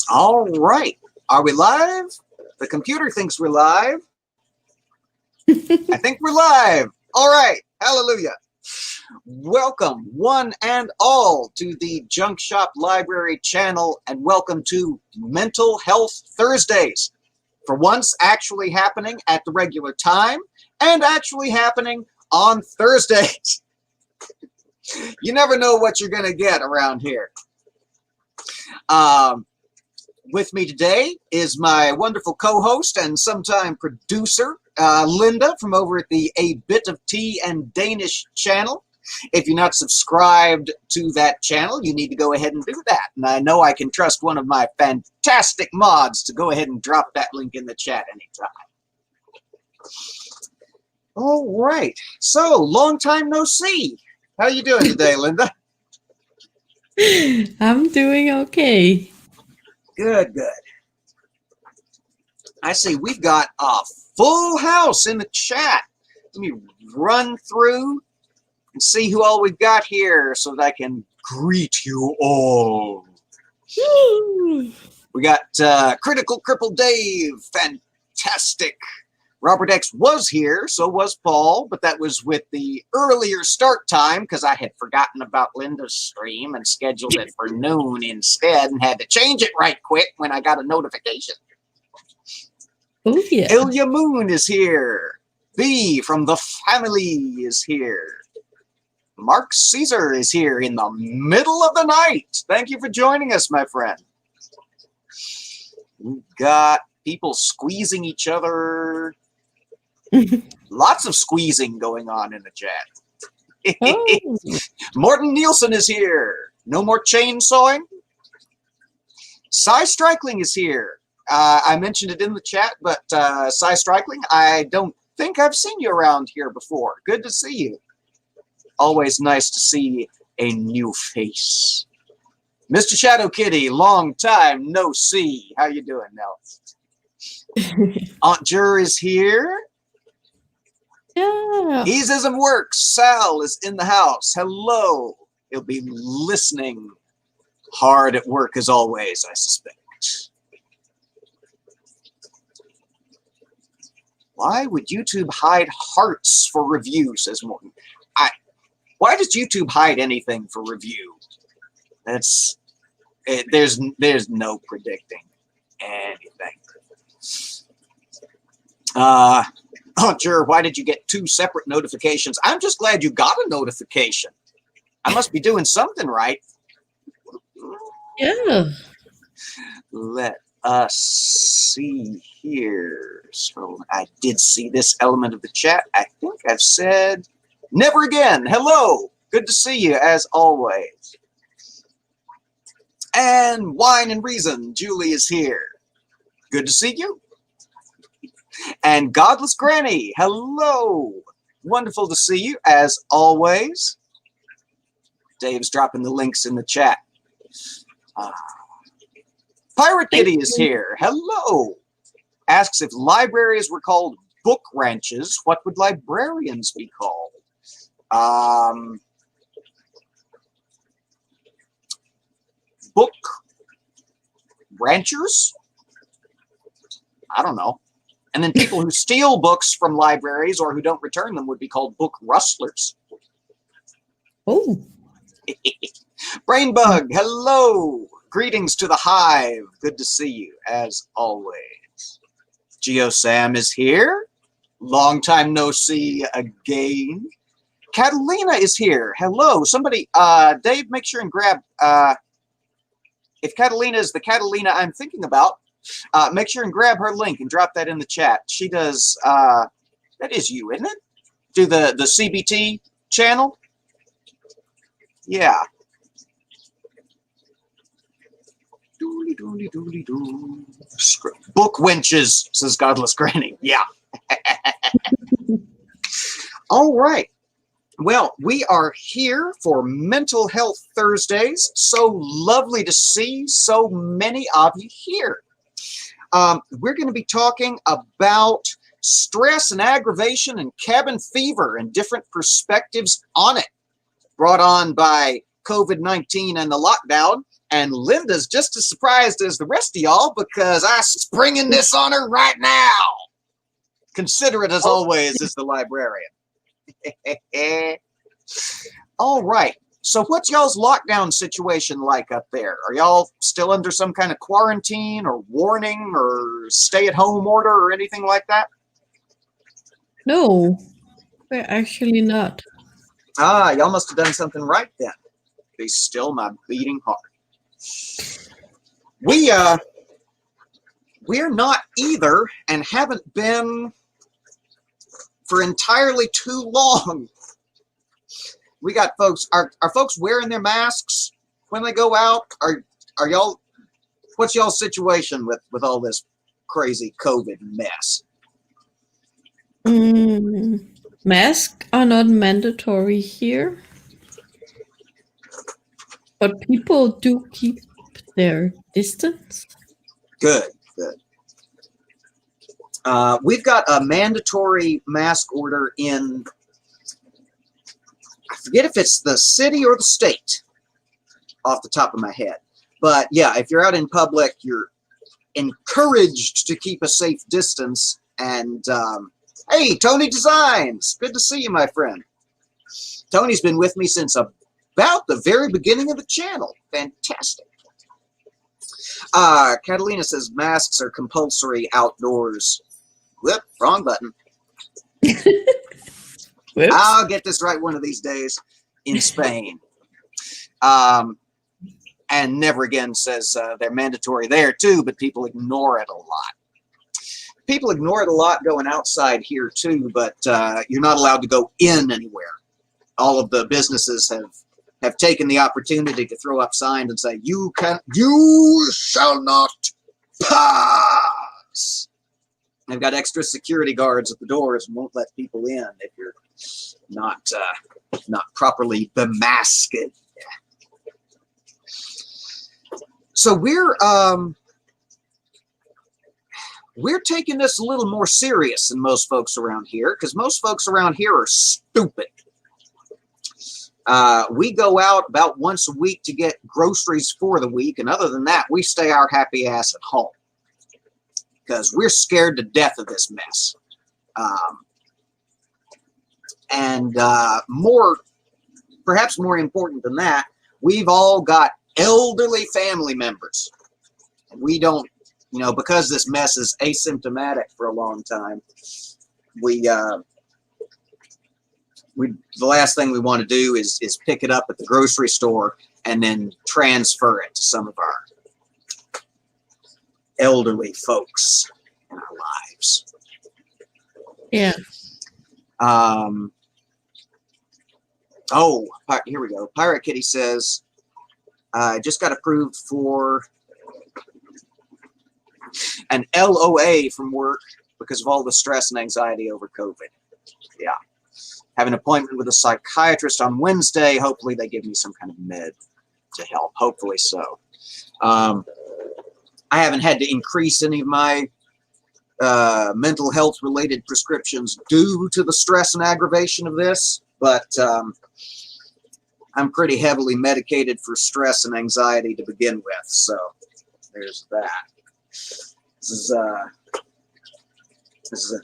All right. Are we live? The computer thinks we're live. I think we're live. All right. Hallelujah. Welcome, one and all, to the Junk Shop Library channel, and welcome to Mental Health Thursdays. For once, actually happening at the regular time and actually happening on Thursdays. You never know what you're going to get around here. With me today is my wonderful co-host and sometime producer, Linda, from over at the A Bit of Tea and Danish channel. If you're not subscribed to that channel, you need to go ahead and do that. And I know I can trust one of my fantastic mods to go ahead and drop that link in the chat anytime. All right. So, long time no see. How you doing today, Linda? I'm doing okay. Good, good. I see we've got a full house in the chat. Let me run through and see who all we've got here so that I can greet you all. Woo! We got Critical Cripple Dave. Fantastic. Robert X was here, so was Paul, but that was with the earlier start time because I had forgotten about Linda's stream and scheduled it for noon instead and had to change it right quick when I got a notification. Oh, yeah. Ilya Moon is here. B from the family is here. Mark Caesar is here in the middle of the night. Thank you for joining us, my friend. We've got people squeezing each other. Lots of squeezing going on in the chat. Oh. Morton Nielsen is here. No more chainsawing. Cy Strikling is here. I mentioned it in the chat, but Cy Strikling, I don't think I've seen you around here before. Good to see you. Always nice to see a new face. Mr. Shadow Kitty, long time no see. How you doing, Nell? Aunt Jur is here. Yeah. Easism works. Sal is in the house. Hello. He'll be listening hard at work as always, I suspect. Why would YouTube hide hearts for review, says Morton. Why does YouTube hide anything for review? There's no predicting anything. Oh, sure. Why did you get two separate notifications? I'm just glad you got a notification. I must be doing something right. Yeah. Let us see here. So I did see this element of the chat. I think I've said never again. Hello. Good to see you as always. And Wine and Reason. Julie is here. Good to see you. And Godless Granny, hello. Wonderful to see you, as always. Dave's dropping the links in the chat. Pirate Kitty is here. Hello. Asks if libraries were called book ranches, what would librarians be called? Book ranchers? I don't know. And then people who steal books from libraries or who don't return them would be called book rustlers. Oh. Brainbug, hello. Greetings to the hive. Good to see you, as always. Geo Sam is here. Long time no see again. Catalina is here. Hello. Somebody, Dave, make sure and grab, if Catalina is the Catalina I'm thinking about, make sure and grab her link and drop that in the chat. She does, that is you, isn't it? Do the CBT channel? Yeah. Dooley, dooley, dooley, doo. Book wenches, says Godless Granny. Yeah. All right. Well, we are here for Mental Health Thursdays. So lovely to see so many of you here. We're going to be talking about stress and aggravation and cabin fever and different perspectives on it, brought on by COVID-19 and the lockdown. And Linda's just as surprised as the rest of y'all because I'm springing this on her right now. Considerate as always is the librarian. All right. So what's y'all's lockdown situation like up there? Are y'all still under some kind of quarantine or warning or stay-at-home order or anything like that? No, we're actually not. Ah, y'all must have done something right then. Be still my beating heart. We're not either and haven't been for entirely too long. We got folks, are folks wearing their masks when they go out? Are y'all, what's y'all's situation with all this crazy COVID mess? Masks are not mandatory here, but people do keep their distance. Good, good. We've got a mandatory mask order in, I forget if it's the city or the state off the top of my head. But yeah, if you're out in public, you're encouraged to keep a safe distance. And hey, Tony Designs, good to see you, my friend. Tony's been with me since about the very beginning of the channel. Fantastic. Catalina says masks are compulsory outdoors. Whoop, wrong button. I'll get this right one of these days in Spain. And Never Again says they're mandatory there too, but people ignore it a lot. People ignore it a lot going outside here too, but you're not allowed to go in anywhere. All of the businesses have taken the opportunity to throw up signs and say, you shall not pass. They've got extra security guards at the doors and won't let people in if you're not properly bemasked. So we're taking this a little more serious than most folks around here, because most folks around here are stupid. We go out about once a week to get groceries for the week, and other than that, we stay our happy ass at home because we're scared to death of this mess. Perhaps more important than that, we've all got elderly family members. And we don't, because this mess is asymptomatic for a long time, the last thing we want to do is pick it up at the grocery store and then transfer it to some of our elderly folks in our lives. Yeah. Oh, here we go. Pirate Kitty says, I just got approved for an LOA from work because of all the stress and anxiety over COVID. Yeah. Have an appointment with a psychiatrist on Wednesday. Hopefully they give me some kind of med to help. Hopefully so. I haven't had to increase any of my mental health related prescriptions due to the stress and aggravation of this, but I'm pretty heavily medicated for stress and anxiety to begin with. So there's that. This is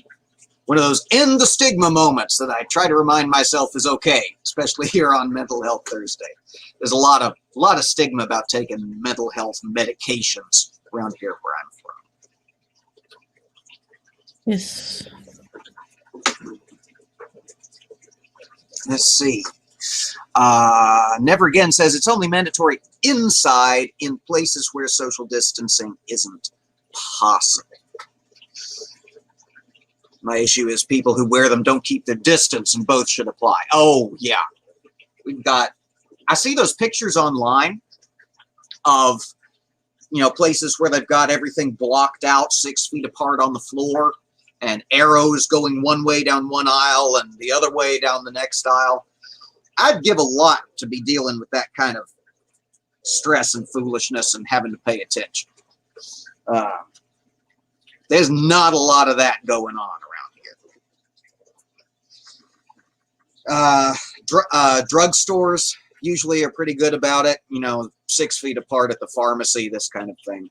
one of those end the stigma moments that I try to remind myself is okay, especially here on Mental Health Thursday. There's a lot of stigma about taking mental health medications around here where I'm from. Yes. Let's see. Never Again says it's only mandatory inside in places where social distancing isn't possible. My issue is people who wear them don't keep their distance, and both should apply. Oh, yeah. I see those pictures online of, places where they've got everything blocked out 6 feet apart on the floor and arrows going one way down one aisle and the other way down the next aisle. I'd give a lot to be dealing with that kind of stress and foolishness and having to pay attention. There's not a lot of that going on around here. Drugstores, usually are pretty good about it. 6 feet apart at the pharmacy, this kind of thing.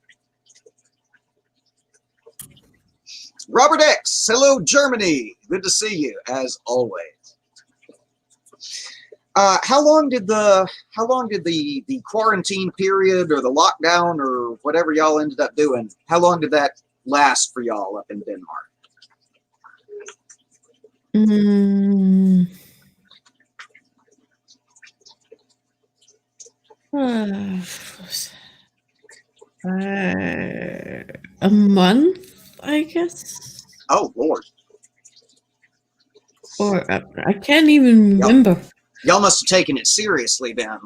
Robert X, hello Germany. Good to see you as always. How long did the quarantine period or the lockdown or whatever y'all ended up doing? How long did that last for y'all up in Denmark? A month, I guess. Oh Lord. Or I can't even remember. Y'all must have taken it seriously then.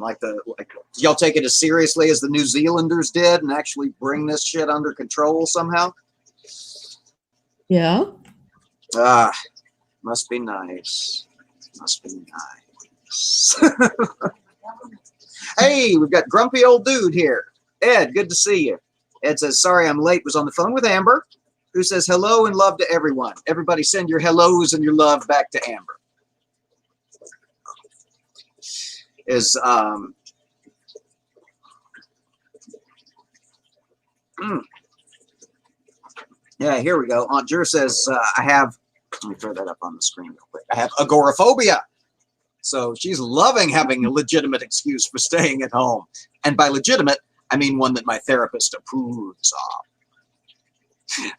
Y'all take it as seriously as the New Zealanders did and actually bring this shit under control somehow? Yeah. Must be nice. Must be nice. Hey, we've got grumpy old dude here. Ed, good to see you. Ed says, sorry I'm late, was on the phone with Amber, who says hello and love to everyone. Everybody send your hellos and your love back to Amber. Yeah, here we go. Aunt Jer says, let me throw that up on the screen real quick. I have agoraphobia. So she's loving having a legitimate excuse for staying at home. And by legitimate, I mean one that my therapist approves of.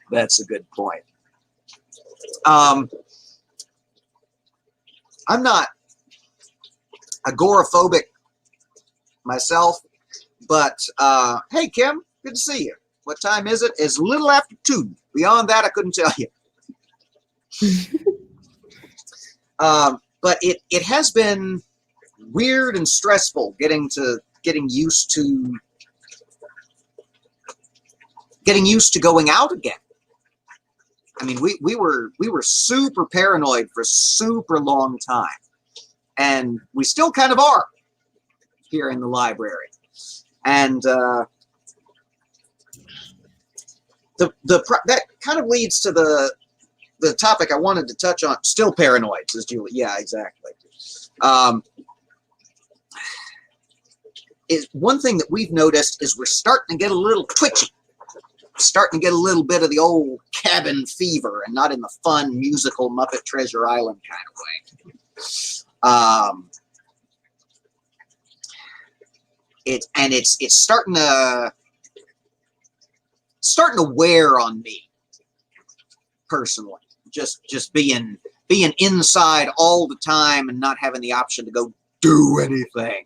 That's a good point. I'm not agoraphobic myself, but hey, Kim, good to see you. What time is it? It's a little after 2. Beyond that, I couldn't tell you. But it has been weird and stressful getting used to going out again. I mean, we were super paranoid for a super long time, and we still kind of are here in the library. And that kind of leads to the topic I wanted to touch on. Still paranoid, says Julie. Yeah, exactly. Is one thing that we've noticed is we're starting to get a little twitchy. Starting to get a little bit of the old cabin fever, and not in the fun musical Muppet Treasure Island kind of way. It's starting to wear on me personally. Just being inside all the time and not having the option to go do anything.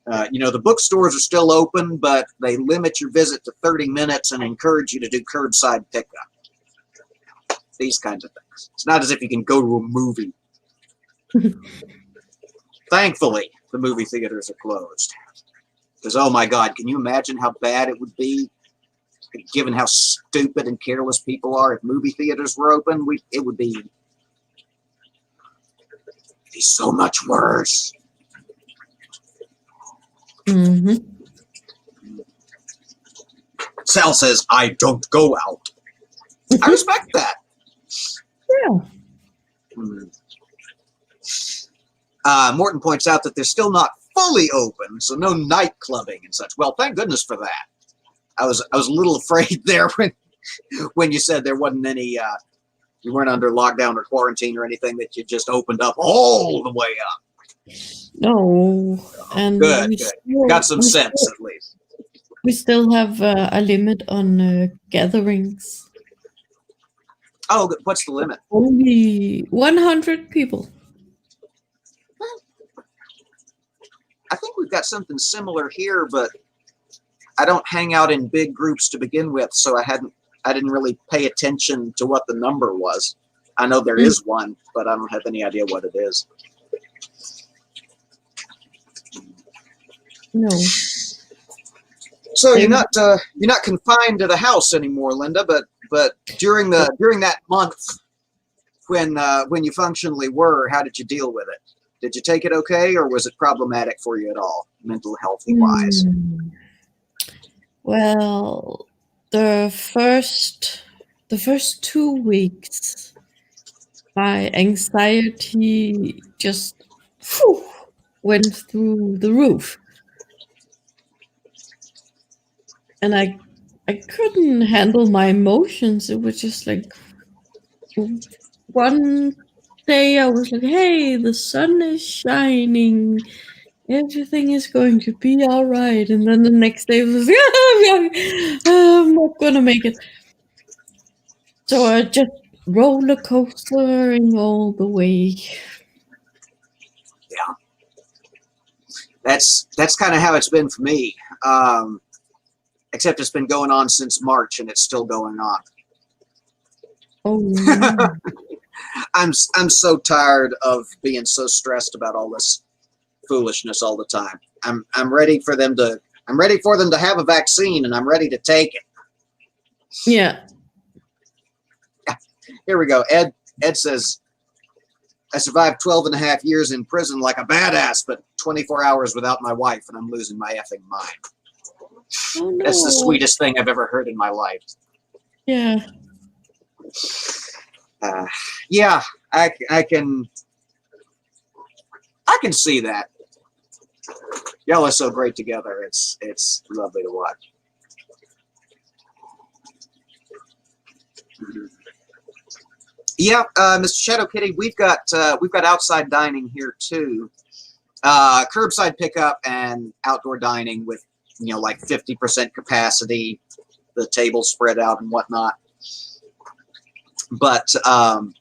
The bookstores are still open, but they limit your visit to 30 minutes and encourage you to do curbside pickup. These kinds of things. It's not as if you can go to a movie. Thankfully, the movie theaters are closed. Because, oh my God, can you imagine how bad it would be, given how stupid and careless people are, if movie theaters were open? It would be so much worse. Mm-hmm. Sal says, I don't go out. I respect that. Yeah. Morton points out that they're still not fully open, so no night clubbing and such. Well, thank goodness for that. I was a little afraid there when you said there wasn't any, you weren't under lockdown or quarantine or anything, that you just opened up all the way up. No, and Good. Got some sense at least. We still have a limit on gatherings. Oh, what's the limit? Only 100 people. I think we've got something similar here, but I don't hang out in big groups to begin with, so I didn't really pay attention to what the number was. I know there is one, but I don't have any idea what it is. No. So you're not confined to the house anymore, Linda. But during that month when you functionally were, how did you deal with it? Did you take it okay, or was it problematic for you at all, mental health wise? Well, the first 2 weeks, my anxiety just went through the roof. And I couldn't handle my emotions. It was just like one day I was like, hey, the sun is shining. Everything is going to be all right. And then the next day it was like, I'm not going to make it. So I just roller coastering all the way. Yeah. That's kind of how it's been for me. Except it's been going on since March and it's still going on. Oh no. I'm so tired of being so stressed about all this foolishness all the time. I'm ready for them to have a vaccine, and I'm ready to take it. Yeah. Here we go. Ed says, I survived 12 and a half years in prison like a badass, but 24 hours without my wife, and I'm losing my effing mind. Oh no. That's the sweetest thing I've ever heard in my life. Yeah. Yeah, I can see that. Y'all are so great together. It's lovely to watch. Yeah, Mr. Shadow Kitty, we've got outside dining here too. Curbside pickup and outdoor dining with like 50% capacity, the table spread out and whatnot. But I'm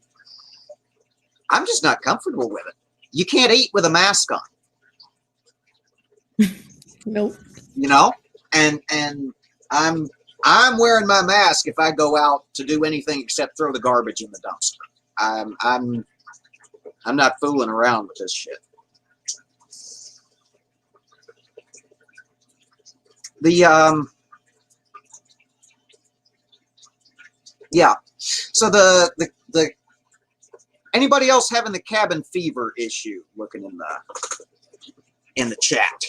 just not comfortable with it. You can't eat with a mask on. Nope. And I'm wearing my mask if I go out to do anything except throw the garbage in the dumpster. I'm not fooling around with this shit. Yeah. So the anybody else having the cabin fever issue? Looking in the chat.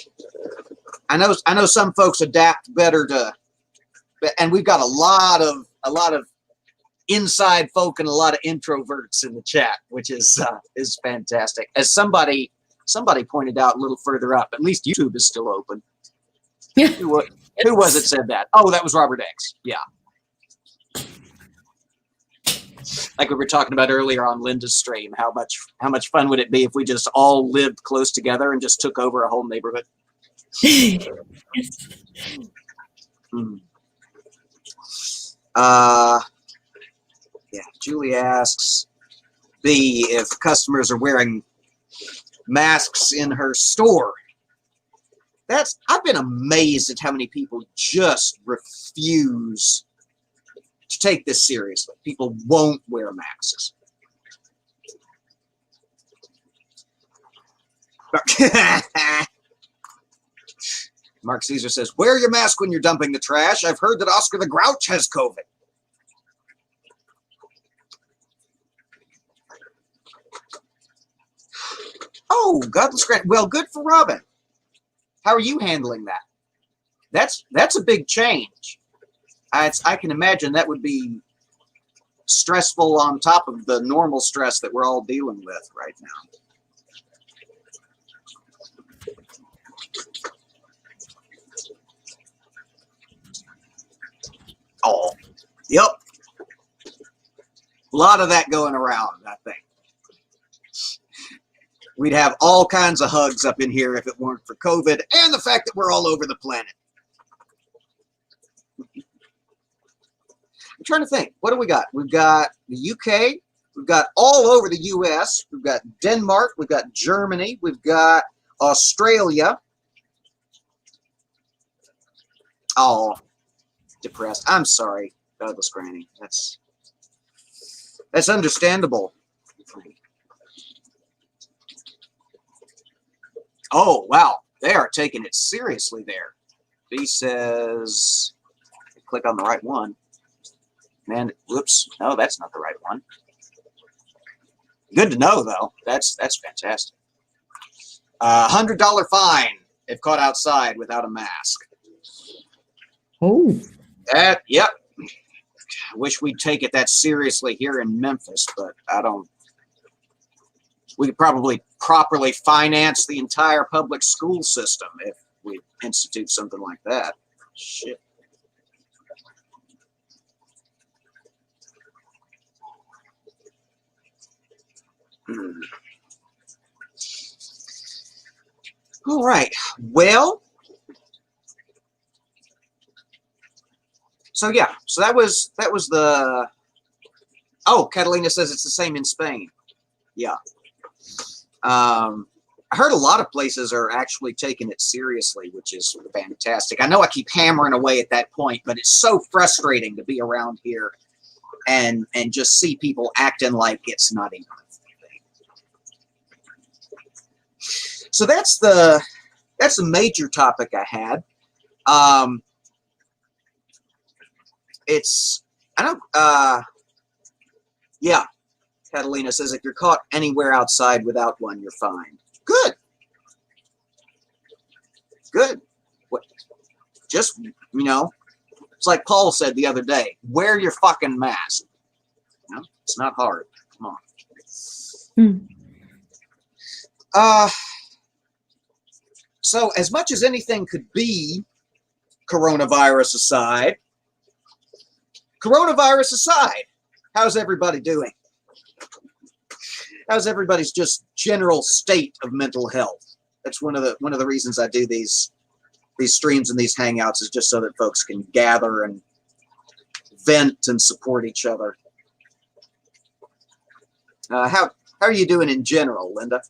I know some folks adapt better to, and we've got a lot of inside folk and a lot of introverts in the chat, which is fantastic. As somebody pointed out a little further up, at least YouTube is still open. Who was it said that? Oh, that was Robert X. Yeah. Like we were talking about earlier on Linda's stream, how much fun would it be if we just all lived close together and just took over a whole neighborhood? Yes. Yeah, Julie asks B if customers are wearing masks in her store. I've been amazed at how many people just refuse to take this seriously. People won't wear masks. Mark Caesar says, wear your mask when you're dumping the trash. I've heard that Oscar the Grouch has COVID. Oh, Godless Grant. Well, good for Robin. How are you handling that? That's a big change. I can imagine that would be stressful on top of the normal stress that we're all dealing with right now. Oh, yep. A lot of that going around, I think. We'd have all kinds of hugs up in here if it weren't for COVID and the fact that we're all over the planet. I'm trying to think. What do we got? We've got the UK. We've got all over the US. We've got Denmark. We've got Germany. We've got Australia. Oh, depressed. I'm sorry, Douglas Granny. That's understandable. Oh, wow. They are taking it seriously there. B says, click on the right one. Man, whoops. No, that's not the right one. Good to know, though. That's fantastic. $100 fine if caught outside without a mask. Oh. Yep. I wish we'd take it that seriously here in Memphis, but I don't. We could probably properly finance the entire public school system if we institute something like that. Shit. All right. Well, so yeah, so that was the. Oh, Catalina says it's the same in Spain. Yeah. I heard a lot of places are actually taking it seriously, which is fantastic. I know I keep hammering away at that point, but it's so frustrating to be around here and just see people acting like it's not even a thing. So that's the major topic I had. Yeah. Catalina says if you're caught anywhere outside without one, you're fine. Good. Good. What? Just, it's like Paul said the other day, wear your fucking mask. It's not hard. Come on. So as much as anything could be, coronavirus aside, how's everybody doing? How's everybody's just general state of mental health? That's one of the reasons I do these streams and these hangouts, is just so that folks can gather and vent and support each other. How are you doing in general, Linda?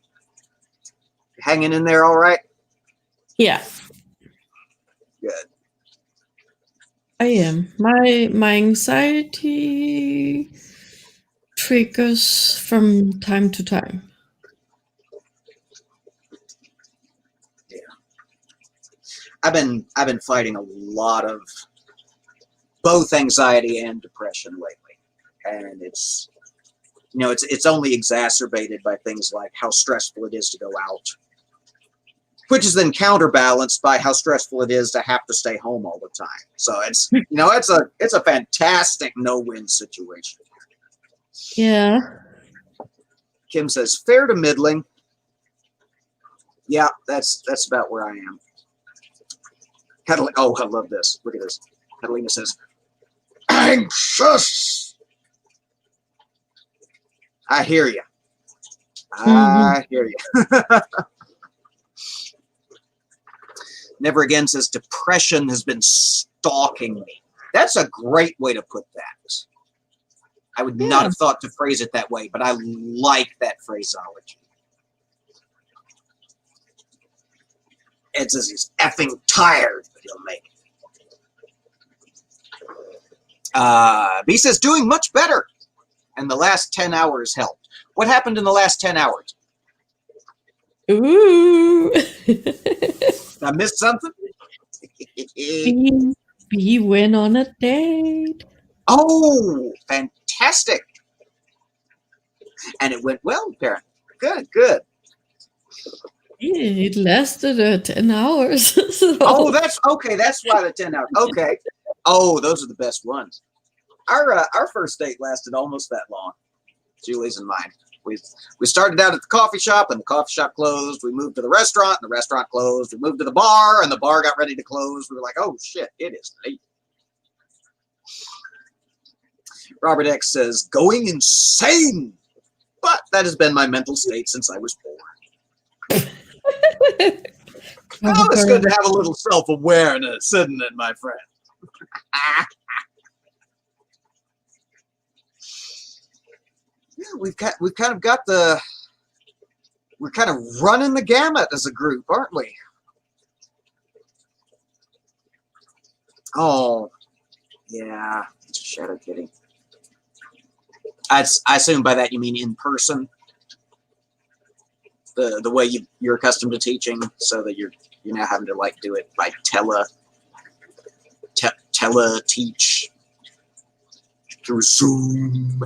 Hanging in there all right? Yeah. Good. I am. My anxiety triggers from time to time. Yeah. I've been fighting a lot of both anxiety and depression lately, and it's only exacerbated by things like how stressful it is to go out, which is then counterbalanced by how stressful it is to have to stay home all the time. So it's a fantastic no-win situation. Yeah. Kim says fair to middling. Yeah, that's about where I am. Catalina, oh, I love this. Look at this. Catalina says, anxious. I hear you. I hear you. Never Again says depression has been stalking me. That's a great way to put that. I would not have thought to phrase it that way, but I like that phraseology. Ed says he's effing tired, but he'll make it. B says doing much better, and the last 10 hours helped. What happened in the last 10 hours? Ooh. I missed something? B went on a date. Oh, fantastic. And it went well, apparently. Good. Yeah, it lasted 10 hours. So. Oh, that's okay. That's why the 10 hours. Okay. Oh, those are the best ones. Our first date lasted almost that long. Julie's and mine. We started out at the coffee shop, and the coffee shop closed. We moved to the restaurant, and the restaurant closed. We moved to the bar, and the bar got ready to close. We were like, oh, shit, it is late. Robert X says, going insane. But that has been my mental state since I was born. Oh, it's good to have a little self-awareness, isn't it, my friend? Yeah, we're kind of running the gamut as a group, aren't we? Oh, yeah, it's a shadow kitty. I assume by that you mean in person, the way you're accustomed to teaching, so that you're now having to like do it by tele teach through Zoom.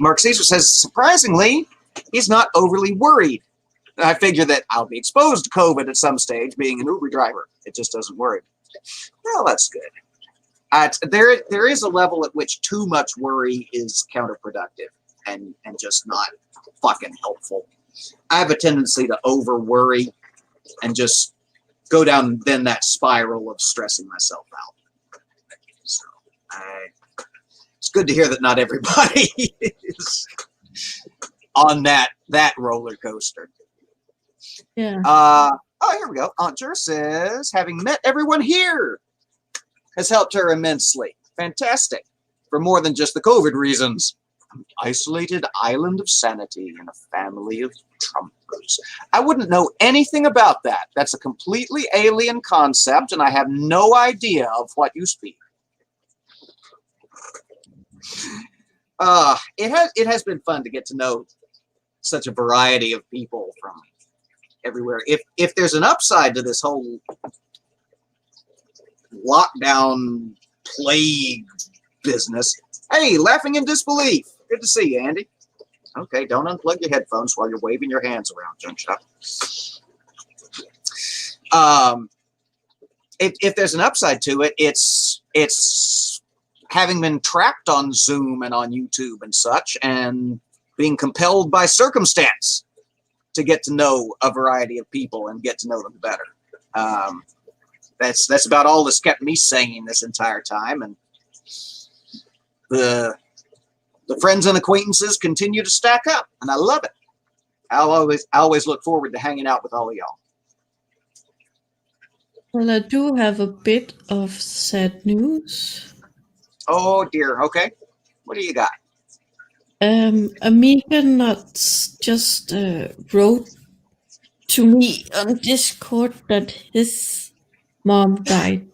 Mark Caesar says, surprisingly, he's not overly worried. I figure that I'll be exposed to COVID at some stage, being an Uber driver. It just doesn't worry me. Well, that's good. There is a level at which too much worry is counterproductive. and just not fucking helpful. I have a tendency to over worry and just go down then that spiral of stressing myself out. So it's good to hear that not everybody is on that roller coaster. Yeah. Oh, here we go. Aunt Jer says, having met everyone here has helped her immensely. Fantastic. For more than just the COVID reasons. An isolated island of sanity in a family of Trumpers. I wouldn't know anything about that. That's a completely alien concept, and I have no idea of what you speak. It has been fun to get to know such a variety of people from everywhere. If there's an upside to this whole lockdown plague business, hey, laughing in disbelief. Good to see you, Andy. Okay, don't unplug your headphones while you're waving your hands around, Junk Shop. If there's an upside to it, it's having been trapped on Zoom and on YouTube and such, and being compelled by circumstance to get to know a variety of people and get to know them better. That's about all that's kept me sane this entire time, and the friends and acquaintances continue to stack up, and I love it. I always look forward to hanging out with all of y'all. Well, I do have a bit of sad news. Oh dear. Okay, what do you got? Amiga Nuts just wrote to me on Discord that his mom died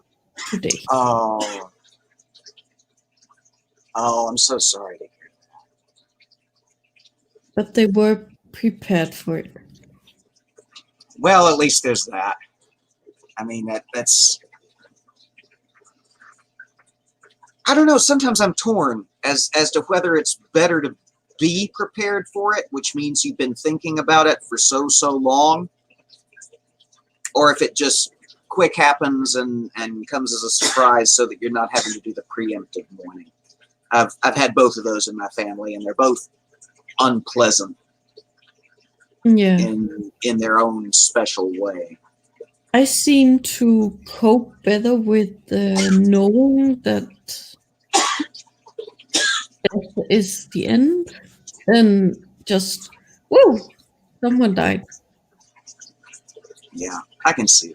today. Oh, I'm so sorry to hear that. But they were prepared for it. Well, at least there's that. I mean, that's. I don't know. Sometimes I'm torn as to whether it's better to be prepared for it, which means you've been thinking about it for so long, or if it just quick happens and comes as a surprise, so that you're not having to do the preemptive mourning. I've had both of those in my family, and they're both unpleasant. Yeah. In their own special way. I seem to cope better with knowing that death is the end than just, whoa, someone died. Yeah, I can see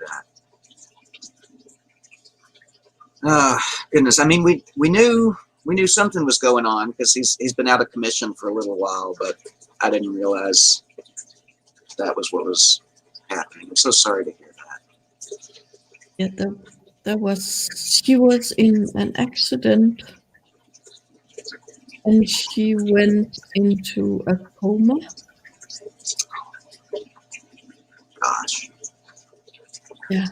that. Goodness, I mean, we knew something was going on because he's been out of commission for a little while, but I didn't realize that was what was happening. I'm so sorry to hear that. Yeah, she was in an accident and she went into a coma. Gosh. Yeah.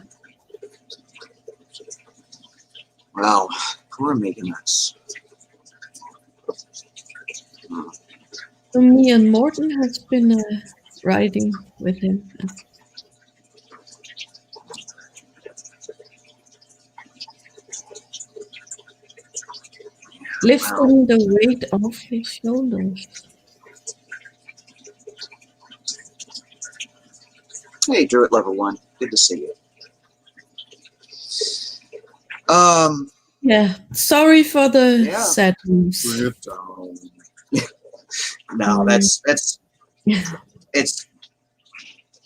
Wow, poor Amiga Nuts. So me and Morton has been riding with him. Lifting the weight off his shoulders. Hey, Drew at level 1. Good to see you. Yeah, sorry for the sad news. No, it's.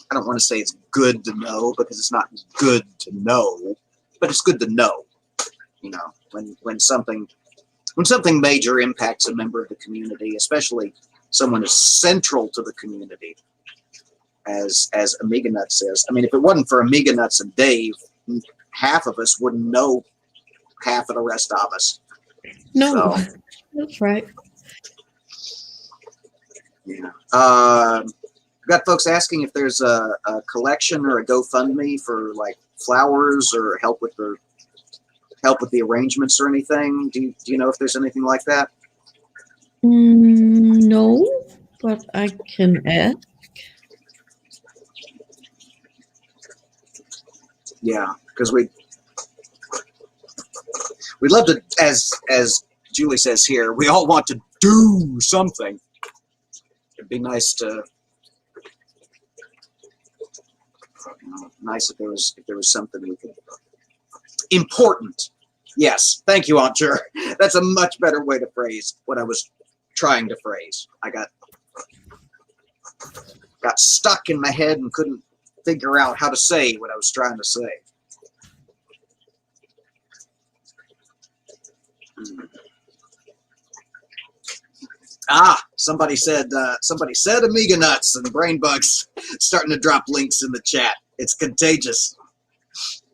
I don't want to say it's good to know, because it's not good to know, but it's good to know. You know, when something major impacts a member of the community, especially someone as central to the community as Amiga Nuts is. I mean, if it wasn't for Amiga Nuts and Dave, half of us wouldn't know half of the rest of us. No, so, that's right. Yeah. Got folks asking if there's a collection or a GoFundMe for like flowers or help with the arrangements or anything. Do you know if there's anything like that? No, but I can ask. Yeah, because we'd love to, as Julie says here, we all want to do something. It'd be nice to, nice if there was something we could. Important. Yes, thank you, Aunt Jer. That's a much better way to phrase what I was trying to phrase. I got stuck in my head and couldn't figure out how to say what I was trying to say. Somebody said Amiga nuts and brain bugs starting to drop links in the chat. It's contagious.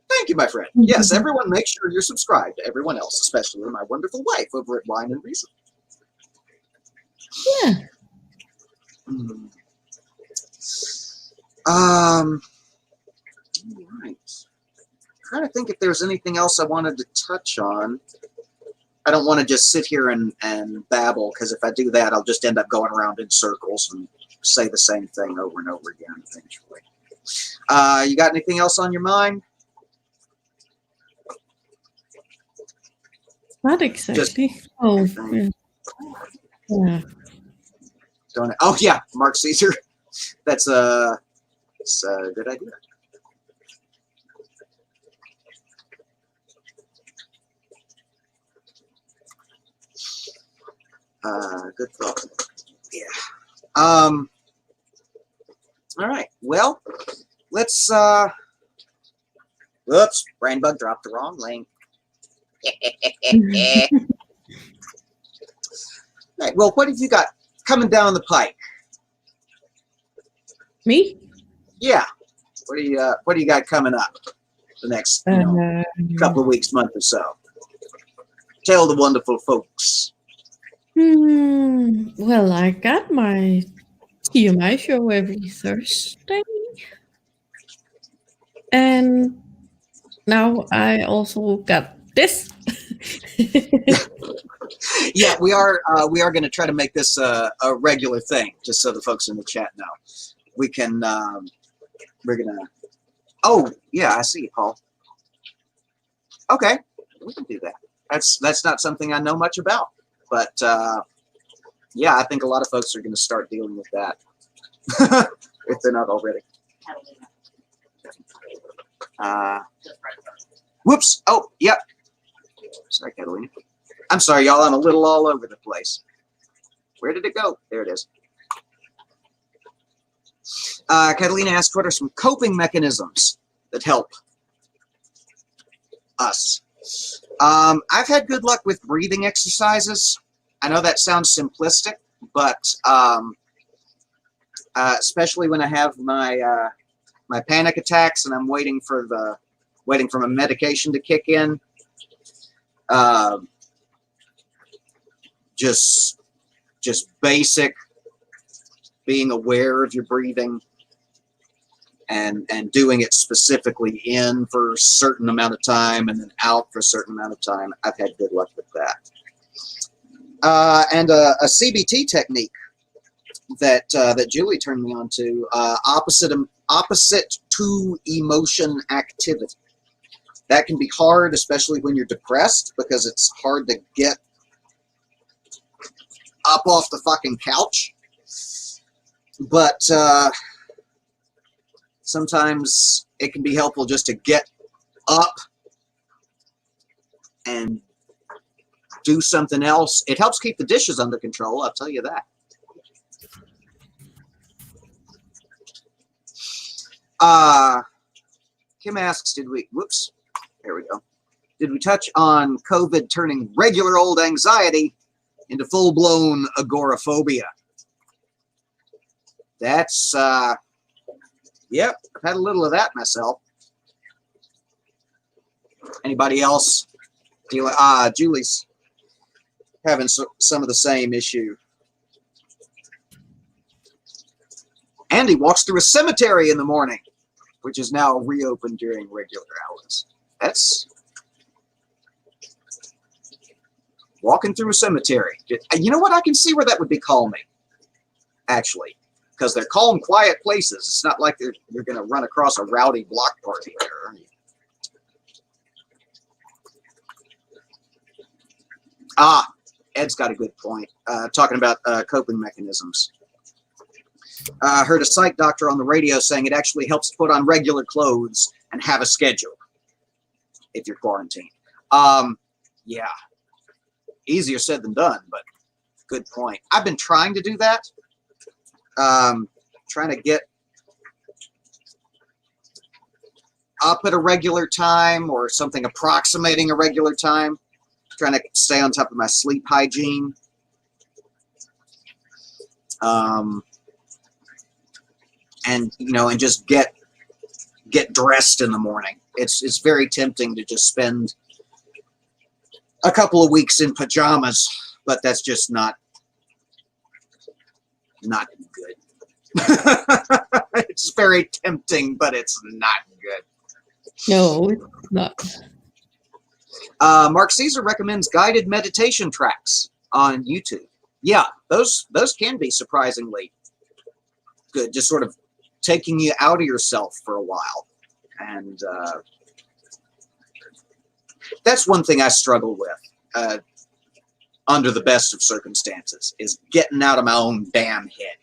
Thank you, my friend. Yes, everyone, make sure you're subscribed to everyone else, especially my wonderful wife over at Wine and Reason. Yeah. All right. Trying to think if there's anything else I wanted to touch on. I don't want to just sit here and babble, because if I do that, I'll just end up going around in circles and say the same thing over and over again eventually. You got anything else on your mind? Not exactly. Oh, yeah. Yeah. Oh, yeah, Mark Caesar. That's a good idea. Good thought. Yeah. All right. Well, let's. Whoops! Brainbug dropped the wrong link. Right, well, what have you got coming down the pike? Me? Yeah. What do you got coming up the next couple of weeks, month or so? Tell the wonderful folks. Well, I got my TMI show every Thursday. And now I also got this. Yeah, we are going to try to make this a regular thing, just so the folks in the chat know. We can, we're going to, oh, yeah, I see you, Paul. Okay, we can do that. That's not something I know much about. But, yeah, I think a lot of folks are going to start dealing with that, if they're not already. Whoops. Oh, yep. Sorry, Catalina. I'm sorry, y'all. I'm a little all over the place. Where did it go? There it is. Catalina asked, what are some coping mechanisms that help us? I've had good luck with breathing exercises. I know that sounds simplistic, but especially when I have my my panic attacks and I'm waiting for my medication to kick in. Just basic being aware of your breathing and doing it specifically in for a certain amount of time and then out for a certain amount of time. I've had good luck with that. And a CBT technique that Julie turned me on to, opposite to emotion activity. That can be hard, especially when you're depressed, because it's hard to get up off the fucking couch. But sometimes it can be helpful just to get up and do something else. It helps keep the dishes under control, I'll tell you that. Kim asks, whoops, there we go. Did we touch on COVID turning regular old anxiety into full-blown agoraphobia? That's, yep, I've had a little of that myself. Anybody else? Julie's having some of the same issue. Andy walks through a cemetery in the morning, which is now reopened during regular hours. That's walking through a cemetery. You know what? I can see where that would be calming, actually, because they're calm, quiet places. It's not like you're going to run across a rowdy block party there, are you? Ed's got a good point, talking about coping mechanisms. Heard a psych doctor on the radio saying it actually helps to put on regular clothes and have a schedule if you're quarantined. Yeah, easier said than done, but good point. I've been trying to do that. Trying to get up at a regular time or something approximating a regular time. Trying to stay on top of my sleep hygiene. And and just get dressed in the morning. It's very tempting to just spend a couple of weeks in pajamas, but that's just not good. It's very tempting, but it's not good. No, it's not. Mark Caesar recommends guided meditation tracks on YouTube. Yeah, those can be surprisingly good, just sort of taking you out of yourself for a while. And that's one thing I struggle with under the best of circumstances, is getting out of my own damn head.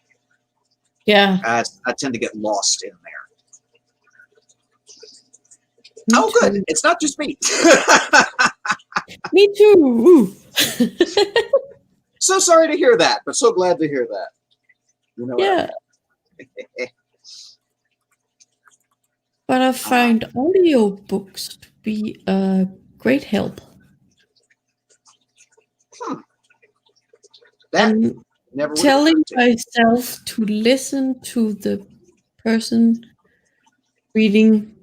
Yeah. I tend to get lost in there. Me oh, too. Good. It's not just me. Me too. So sorry to hear that, but so glad to hear that. You know Yeah. But I find audiobooks to be a great help. That And never would telling occurred to me. myself to listen to the person reading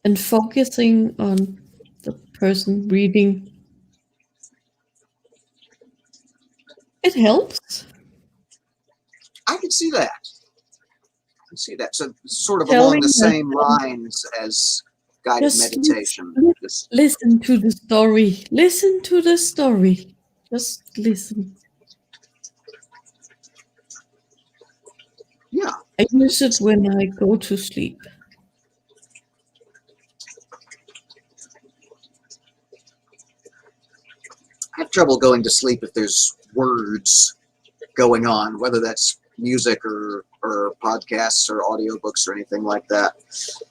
and focusing on the person reading, it helps. I can see that. I can see that. So sort of Telling along the same myself, lines as guided just meditation. Just, listen to the story. Listen to the story. Just listen. yeah. I use it when I go to sleep. I have trouble going to sleep if there's words going on, whether that's music or podcasts or audiobooks or anything like that.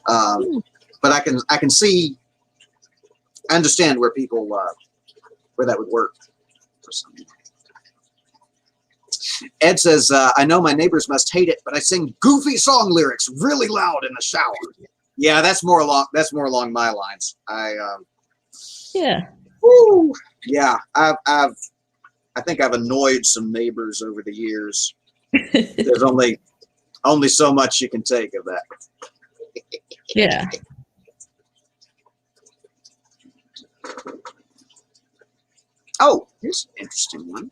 But I can see, I understand where people where that would work for some. Ed says, I know my neighbors must hate it, but I sing goofy song lyrics really loud in the shower. Yeah, that's more along my lines. Yeah. Woo, yeah, I think I've annoyed some neighbors over the years. There's only so much you can take of that. Yeah. Oh, here's an interesting one.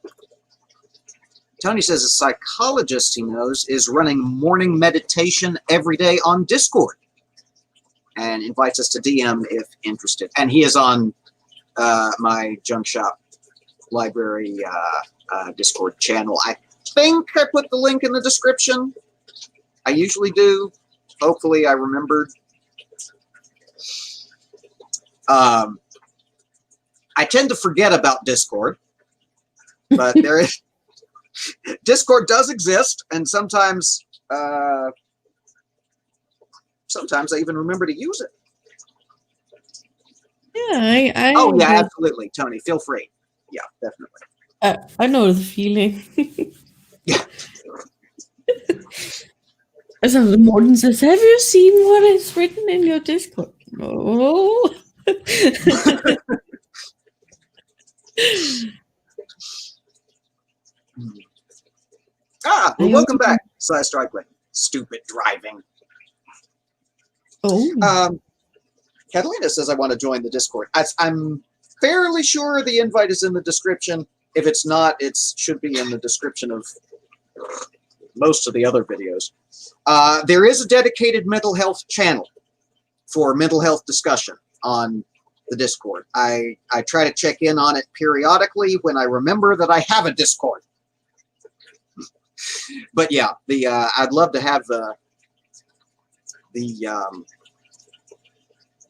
Tony says a psychologist he knows is running morning meditation every day on Discord and invites us to DM if interested. And he is on my Junk Shop Library Discord channel. I think I put the link in the description. I usually do. Hopefully I remembered. I tend to forget about Discord, but there is Discord does exist, and sometimes I even remember to use it. Yeah, Oh yeah, absolutely, Tony. Feel free. Yeah, definitely. I know the feeling. Yeah. As the Morton says, have you seen what is written in your Discord? No. Well, welcome back, Cy Strickland. Stupid driving. Oh. Catalina says, I want to join the Discord. I'm fairly sure the invite is in the description. If it's not, it should be in the description of most of the other videos. There is a dedicated mental health channel for mental health discussion on the Discord. I try to check in on it periodically when I remember that I have a Discord. But yeah, I'd love to have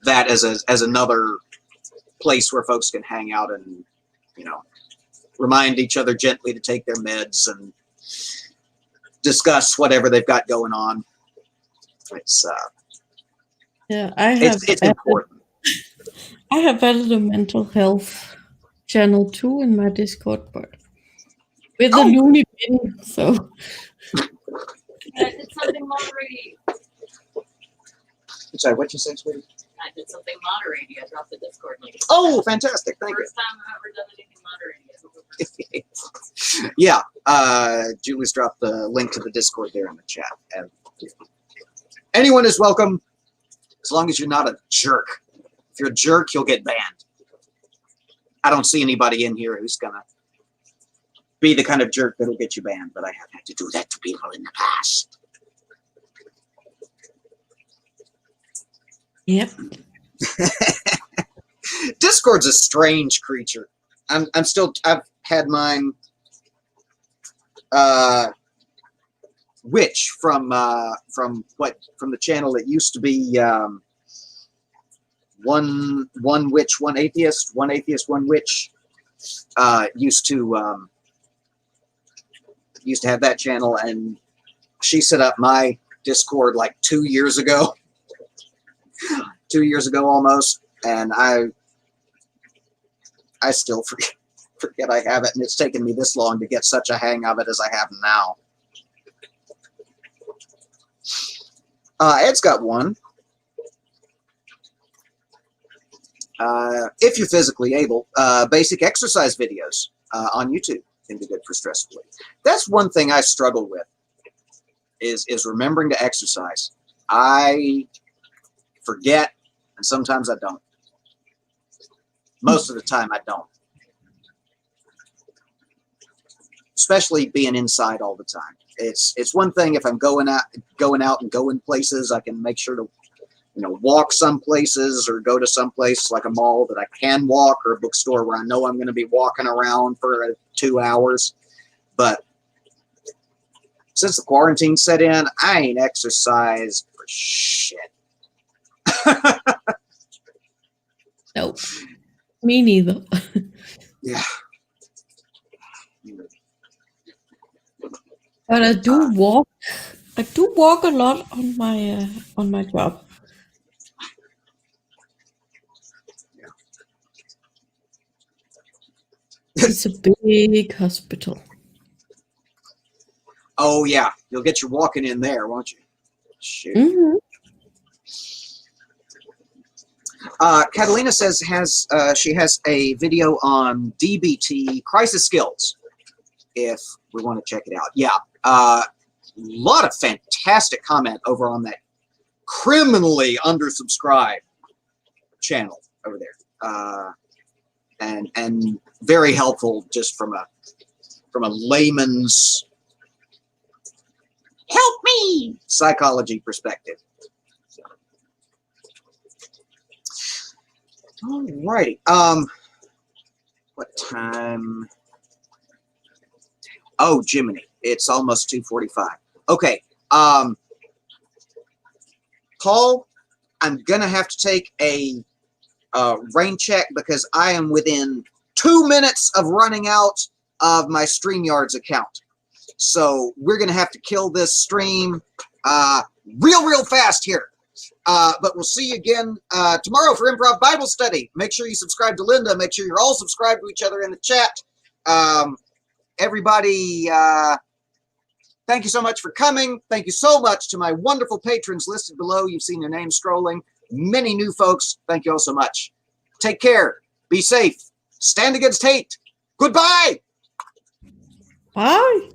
that as another place where folks can hang out and remind each other gently to take their meds and discuss whatever they've got going on. It's Yeah, it's important. I have added a mental health channel too in my Discord, but with a loony bin, so. I did something moderating. Sorry, what you say, sweetie? I did something moderating. I dropped the Discord link. Oh, fantastic! Thank you. First time I've ever done anything moderating. Yeah, Julie's dropped the link to the Discord there in the chat. And anyone is welcome, as long as you're not a jerk. If you're a jerk, you'll get banned. I don't see anybody in here who's gonna be the kind of jerk that'll get you banned, but I have had to do that to people in the past. Yep. Discord's a strange creature. I've had mine Witch from the channel that used to be one witch, one atheist, one witch. Used to have that channel, and she set up my Discord like 2 years ago. 2 years ago almost, and I still forget I have it, and it's taken me this long to get such a hang of it as I have now. Ed's got one. If you're physically able, basic exercise videos on YouTube can be good for stress relief. That's one thing I struggle with, is remembering to exercise. I forget, and sometimes I don't. Most of the time I don't. Especially being inside all the time. It's one thing if I'm going out and going places, I can make sure to walk some places or go to some place like a mall that I can walk, or a bookstore where I know I'm going to be walking around for 2 hours. But since the quarantine set in, I ain't exercised for shit. Nope. Me neither. Yeah. But I do walk. I do walk a lot on my job. It's a big hospital. Oh yeah, you'll get your walking in there, won't you? Shoot. Mm-hmm. Catalina says she has a video on DBT crisis skills. If we want to check it out, yeah. Lot of fantastic comment over on that criminally undersubscribed channel over there, and very helpful just from a layman's help me psychology perspective. All righty. What time? Oh, Jiminy. It's almost 2:45. Okay. Paul, I'm gonna have to take a rain check because I am within 2 minutes of running out of my StreamYard's account. So we're gonna have to kill this stream real fast here. But we'll see you again tomorrow for Improv Bible Study. Make sure you subscribe to Linda. Make sure you're all subscribed to each other in the chat. Everybody, thank you so much for coming. Thank you so much to my wonderful patrons listed below. You've seen their names scrolling. Many new folks. Thank you all so much. Take care. Be safe. Stand against hate. Goodbye. Bye.